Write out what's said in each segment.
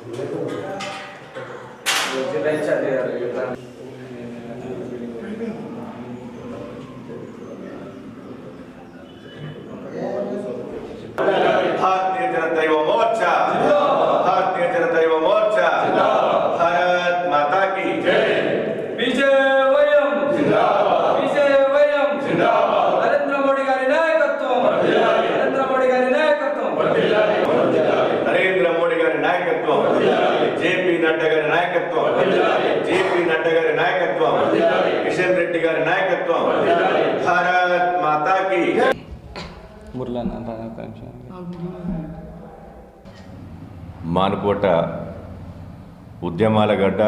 भारतीय जनता युवा मोर्चा, भारतीय जनता युवा मोर्चा, भारत माता की जय। విజయవయం జిందాబాద్, విజయవయం జిందాబాద్, నరేంద్ర మోడీ గారి నాయకత్వం వర్ధిల్లాలి, నరేంద్ర మోడీ గారి నాయకత్వం వర్ధిల్లాలి, నరేంద్ర మోడీ గారి నాయకత్వం వర్ధిల్లాలి, జేపీ నడ్డా గారి నాయకత్వం వర్ధిల్లాలి, జేపీ నడ్డా గారి నాయకత్వం వర్ధిల్లాలి, కిషన్ రెడ్డి గారి నాయకత్వం వర్ధిల్లాలి, భారత్ మాతా की మానుకోట ఉద్యమాల గడ్డ,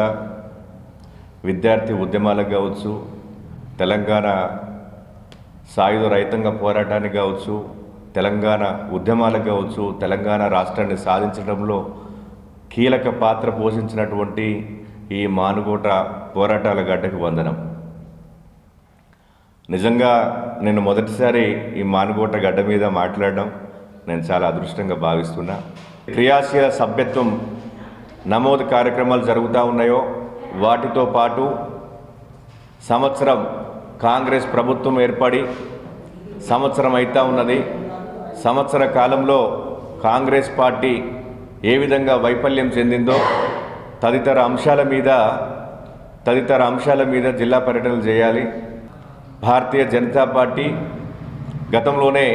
విద్యార్థి ఉద్యమాలకు కావచ్చు, తెలంగాణ సాయుధ రైతాంగ పోరాటానికి కావచ్చు, తెలంగాణ ఉద్యమాలకు కావచ్చు, తెలంగాణ రాష్ట్రాన్ని సాధించడంలో కీలక పాత్ర పోషించినటువంటి ఈ మానుకోట పోరాటాల గడ్డకు వందనం. నిజంగా నేను మొదటిసారి ఈ మానుకోట గడ్డ మీద మాట్లాడడం నేను చాలా అదృష్టంగా భావిస్తున్నా. క్రియాశీల సభ్యత్వం నమోదు కార్యక్రమాలు జరుగుతూ ఉన్నాయో వాటితో పాటు సంవత్సరం కాంగ్రెస్ ప్రభుత్వం ఏర్పడి సంవత్సరం అవుతా ఉన్నది. సంవత్సర కాలంలో కాంగ్రెస్ పార్టీ ఏ విధంగా వైఫల్యం చెందిందో తదితర అంశాల మీద జిల్లా పర్యటనలు చేయాలి. భారతీయ జనతా పార్టీ గతంలోనే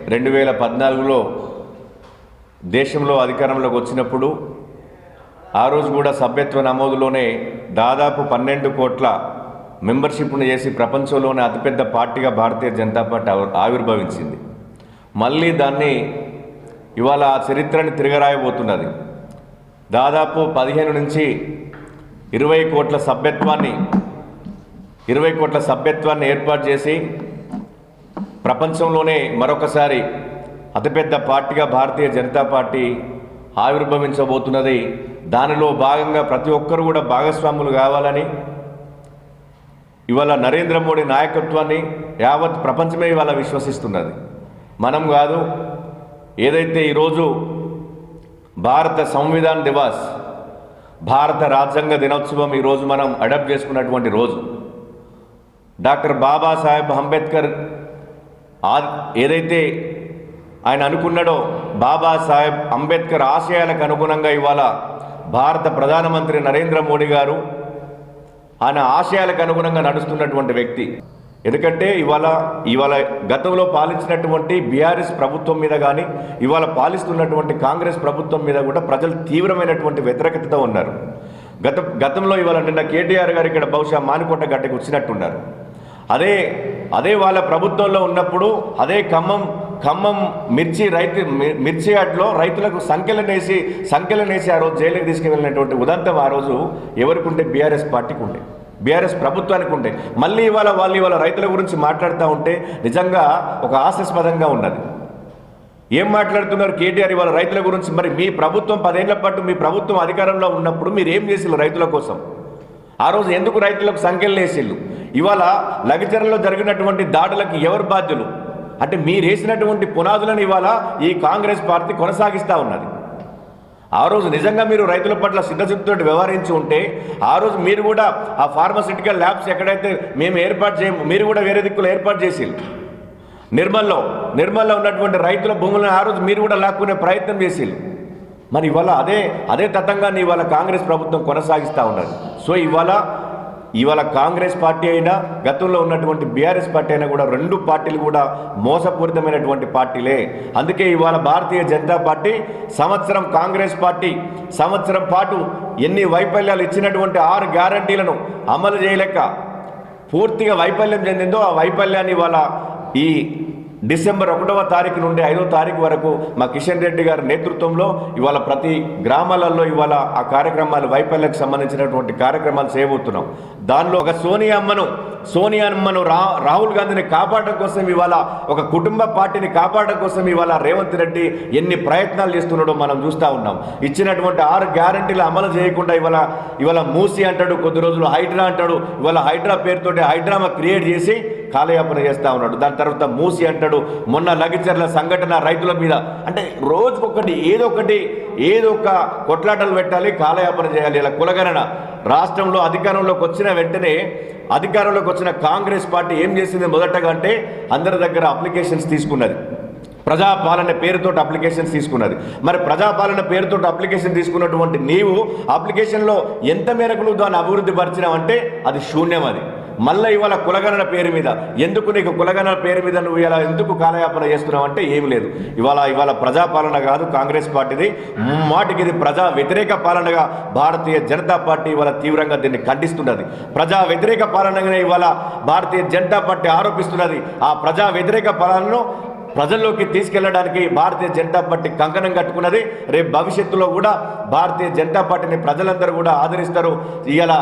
2014లో దేశంలో అధికారంలోకి వచ్చినప్పుడు ఆ రోజు కూడా సభ్యత్వ నమోదులోనే దాదాపు 12 కోట్ల మెంబర్షిప్ను చేసి ప్రపంచంలోనే అతిపెద్ద పార్టీగా భారతీయ జనతా పార్టీ ఆవిర్భవించింది. మళ్ళీ దాన్ని ఇవాళ ఆ చరిత్రని తిరగరాయబోతున్నది. దాదాపు 15 నుంచి 20 కోట్ల సభ్యత్వాన్ని ఏర్పాటు చేసి ప్రపంచంలోనే మరొకసారి అతిపెద్ద పార్టీగా భారతీయ జనతా పార్టీ ఆవిర్భవించబోతున్నది. దానిలో భాగంగా ప్రతి ఒక్కరు కూడా భాగస్వాములు కావాలని ఇవాళ నరేంద్ర మోడీ నాయకత్వాన్ని యావత్ ప్రపంచమే ఇవాళ విశ్వసిస్తున్నది. మనం కాదు. ఏదైతే ఈరోజు భారత సంవిధాన దివాస్, భారత రాజ్యాంగ దినోత్సవం ఈరోజు మనం అడాప్ట్ చేసుకున్నటువంటి రోజు. డాక్టర్ బాబాసాహెబ్ అంబేద్కర్ ఏదైతే ఆయన అనుకున్నాడో బాబాసాహెబ్ అంబేద్కర్ ఆశయాలకు అనుగుణంగా ఇవాళ భారత ప్రధానమంత్రి నరేంద్ర మోడీ గారు ఆయన ఆశయాలకు అనుగుణంగా నడుస్తున్నటువంటి వ్యక్తి. ఎందుకంటే ఇవాళ గతంలో పాలించినటువంటి బీఆర్ఎస్ ప్రభుత్వం మీద కానీ ఇవాళ పాలిస్తున్నటువంటి కాంగ్రెస్ ప్రభుత్వం మీద కూడా ప్రజలు తీవ్రమైనటువంటి వ్యతిరేకతతో ఉన్నారు. గతంలో ఇవాళ నిన్న కేటీఆర్ గారు ఇక్కడ బహుశా మానుకోట గడ్డకు వచ్చినట్టున్నారు. అదే వాళ్ళ ప్రభుత్వంలో ఉన్నప్పుడు అదే ఖమ్మం మిర్చి యార్డ్లో రైతులకు సంఖ్యలనేసి ఆ రోజు జైలుకి తీసుకువెళ్ళినటువంటి ఉదంతం ఆ రోజు ఎవరికి ఉంటే బీఆర్ఎస్ పార్టీకి ఉండే, బీఆర్ఎస్ ప్రభుత్వానికి ఉండే. మళ్ళీ ఇవాళ రైతుల గురించి మాట్లాడుతూ ఉంటే నిజంగా ఒక హాస్యాస్పదంగా ఉన్నది. ఏం మాట్లాడుతున్నారు కేటీఆర్ ఇవాళ రైతుల గురించి? మరి మీ ప్రభుత్వం 10 ఏళ్ల పాటు మీ ప్రభుత్వం అధికారంలో ఉన్నప్పుడు మీరు ఏం చేసిళ్ళు రైతుల కోసం? ఆ రోజు ఎందుకు రైతులకు సంఖ్యలు వేసిళ్ళు? ఇవాళ లగచర్లలో జరిగినటువంటి దాడులకు ఎవరు బాధ్యులు? అంటే మీరు వేసినటువంటి పునాదులను ఇవాళ ఈ కాంగ్రెస్ పార్టీ కొనసాగిస్తూ ఉన్నది. ఆ రోజు నిజంగా మీరు రైతుల పట్ల సిద్ధశుద్ధితో వ్యవహరించి ఉంటే ఆ రోజు మీరు కూడా ఆ ఫార్మాసిటికల్ ల్యాబ్స్ ఎక్కడైతే మేము ఏర్పాటు చేయము మీరు కూడా వేరే దిక్కులు ఏర్పాటు చేసి నిర్మల్లో ఉన్నటువంటి రైతుల భూములను ఆ రోజు మీరు కూడా లాక్కునే ప్రయత్నం చేసి మరి ఇవాళ అదే తతంగాన్ని ఇవాళ కాంగ్రెస్ ప్రభుత్వం కొనసాగిస్తూ ఉన్నది. సో ఇవాళ కాంగ్రెస్ పార్టీ అయినా గతంలో ఉన్నటువంటి బీఆర్ఎస్ పార్టీ అయినా కూడా 2 పార్టీలు కూడా మోసపూరితమైనటువంటి పార్టీలే. అందుకే ఇవాళ భారతీయ జనతా పార్టీ కాంగ్రెస్ పార్టీ సంవత్సరం పాటు ఎన్ని వైఫల్యాలు ఇచ్చినటువంటి 6 గ్యారంటీలను అమలు చేయలేక పూర్తిగా వైఫల్యం చెందిందో ఆ వైఫల్యాన్ని ఇవాళ ఈ డిసెంబర్ 1వ తారీఖు నుండి 5వ తారీఖు వరకు మా కిషన్ రెడ్డి గారి నేతృత్వంలో ఇవాళ ప్రతి గ్రామాలలో ఇవాళ ఆ కార్యక్రమాలు వైఫల్యానికి సంబంధించినటువంటి కార్యక్రమాలు చేయబోతున్నాం. దానిలో ఒక సోనియా అమ్మను రాహుల్ గాంధీని కాపాడడం కోసం ఇవాళ ఒక కుటుంబ పార్టీని కాపాడడం కోసం ఇవాళ రేవంత్ రెడ్డి ఎన్ని ప్రయత్నాలు చేస్తున్నాడో మనం చూస్తూ ఉన్నాం. ఇచ్చినటువంటి 6 గ్యారంటీలు అమలు చేయకుండా ఇవాళ మూసి అంటాడు, కొద్ది రోజులు హైడ్రా అంటాడు. ఇవాళ హైడ్రా పేరుతోటి హైడ్రామా క్రియేట్ చేసి కాలయాపన చేస్తూ ఉన్నాడు. దాని తర్వాత మూసి అంటాడు, చేస్తున్నాడు. మొన్న లగిచర్ల సంఘటన రైతుల మీద అంటే రోజుకొకటి ఏదో ఒక కొట్లాటలు పెట్టాలి, కాలయాపన చేయాలి. ఇలా కులగణన రాష్ట్రంలో అధికారంలోకి వచ్చిన వెంటనే అధికారంలోకి వచ్చిన కాంగ్రెస్ పార్టీ ఏం చేసింది మొదటగా అంటే అందరి దగ్గర అప్లికేషన్స్ తీసుకున్నది. ప్రజాపాలన పేరుతో అప్లికేషన్స్ తీసుకున్నది. మరి ప్రజాపాలన పేరుతో అప్లికేషన్ తీసుకున్నటువంటి నీవు అప్లికేషన్లో ఎంత మేరకు నువ్వు దాన్ని అభివృద్ధి పరిచినావంటే అది శూన్యం. అది మళ్ళీ ఇవాళ కులగణన పేరు మీద ఎందుకు నీకు కులగణన పేరు మీద నువ్వు ఇలా ఎందుకు కాలయాపన చేస్తున్నావు అంటే ఏమి లేదు. ఇవాళ ప్రజాపాలన కాదు కాంగ్రెస్ పార్టీది, మాటికి ఇది ప్రజా వ్యతిరేక పాలనగా భారతీయ జనతా పార్టీ ఇవాళ తీవ్రంగా దీన్ని ఖండిస్తున్నది. ప్రజా వ్యతిరేక పాలనగానే ఇవాళ భారతీయ జనతా పార్టీ ఆరోపిస్తున్నది. ఆ ప్రజా వ్యతిరేక పాలనను ప్రజల్లోకి తీసుకెళ్లడానికి భారతీయ జనతా పార్టీ కంకణం కట్టుకున్నది. రేపు భవిష్యత్తులో కూడా భారతీయ జనతా పార్టీని ప్రజలందరూ కూడా ఆదరిస్తారు. ఇలా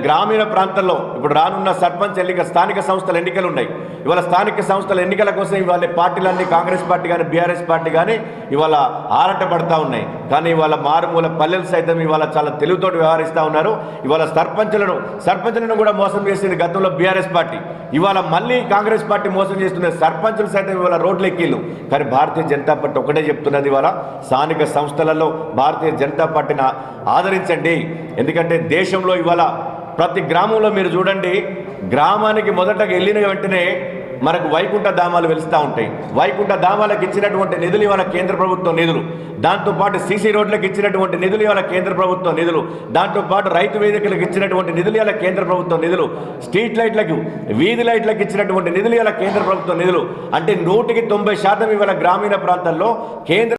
గ్రామీణ ప్రాంతాల్లో ఇప్పుడు రానున్న సర్పంచ్ ఎన్నిక, స్థానిక సంస్థల ఎన్నికలు ఉన్నాయి. ఇవాళ స్థానిక సంస్థల ఎన్నికల కోసం ఇవాళ పార్టీలన్నీ కాంగ్రెస్ పార్టీ కానీ బీఆర్ఎస్ పార్టీ కానీ ఇవాళ ఆరాటపడతా ఉన్నాయి. కానీ ఇవాళ మారుమూల పల్లెలు సైతం ఇవాళ చాలా తెలివితోటి వ్యవహరిస్తూ ఉన్నారు. ఇవాళ సర్పంచులను కూడా మోసం చేసింది గతంలో బీఆర్ఎస్ పార్టీ. ఇవాళ మళ్ళీ కాంగ్రెస్ పార్టీ మోసం చేస్తున్న సర్పంచులు సైతం ఇవాళ రోడ్లు ఎక్కిళ్ళు. కానీ భారతీయ జనతా పార్టీ ఒకటే చెప్తున్నది, ఇవాళ స్థానిక సంస్థలలో భారతీయ జనతా పార్టీని ఆదరించండి. ఎందుకంటే దేశంలో ఇవాళ ప్రతి గ్రామంలో మీరు చూడండి, గ్రామానికి మొదటగా వెళ్ళిన వెంటనే మనకు వైకుంఠ ధామాలు వెలుస్తూ ఉంటాయి. వైకుంఠ ధామాలకు ఇచ్చినటువంటి నిధులు ఇవాళ కేంద్ర ప్రభుత్వం నిధులు, దాంతోపాటు సీసీ రోడ్లకు ఇచ్చినటువంటి నిధులు ఇవాళ కేంద్ర ప్రభుత్వం నిధులు, దాంతోపాటు రైతు వేదికలకు ఇచ్చినటువంటి నిధులు ఇవాళ కేంద్ర ప్రభుత్వం నిధులు, స్ట్రీట్ లైట్లకు వీధి లైట్లకు ఇచ్చినటువంటి నిధులు ఇవాళ కేంద్ర ప్రభుత్వం నిధులు. అంటే 100% ఇవాళ గ్రామీణ ప్రాంతాల్లో కేంద్ర